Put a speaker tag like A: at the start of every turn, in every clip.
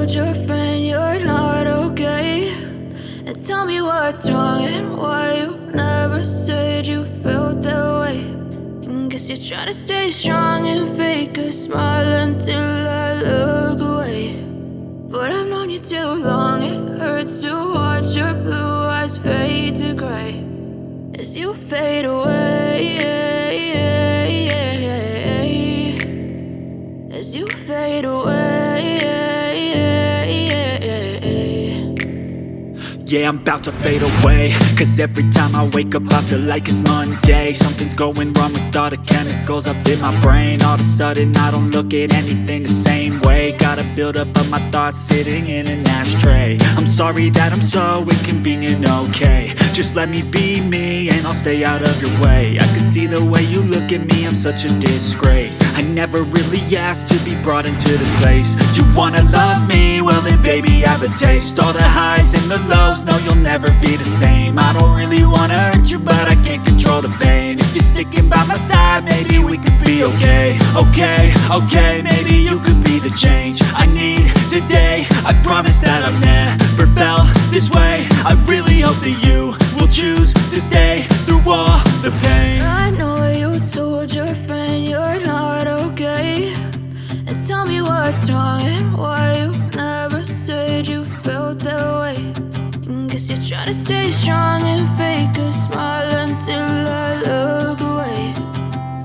A: told your friend you're not okay, and tell me what's wrong and why you never said you felt that way. And guess you're trying to stay strong and fake a smile until I look away. But I've known you too long, it hurts to watch your blue eyes fade to gray as you fade away, as you fade away.
B: Yeah, I'm about to fade away, cause every time I wake up I feel like it's Monday. Something's going wrong with all the chemicals up in my brain. All of a sudden I don't look at anything the same way. Got a build up of my thoughts sitting in an ashtray. I'm sorry that I'm so inconvenient, okay. Just let me be me and I'll stay out of your way. I can see the way you look at me, I'm such a disgrace. I never really asked to be brought into this place. You wanna love me? Well then baby have a taste. All the highs and the lows, no, you'll never be the same. I don't really wanna hurt you, but I can't control the pain. If you're sticking by my side, maybe we could be okay. Okay, maybe you could be the change I need today. I promise that I've never felt this way. I really hope that you will choose to stay through all the pain.
A: I know you told your friend you're not okay, and tell me what's wrong and why you never said you felt that way. Guess you're trying to stay strong and fake a smile until I look away.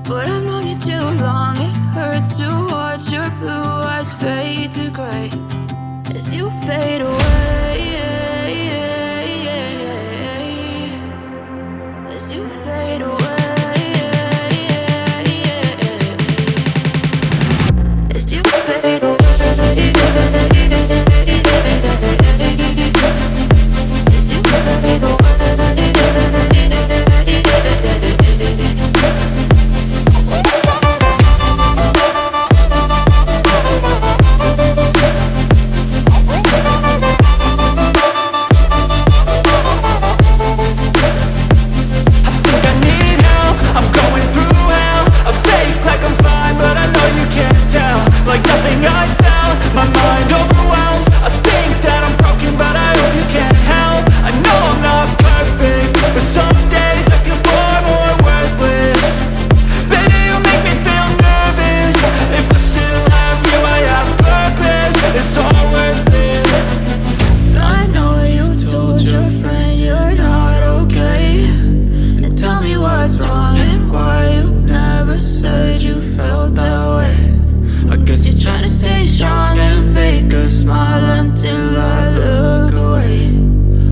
A: But I've known you too long, it hurts to watch your blue eyes fade to gray as you fade away.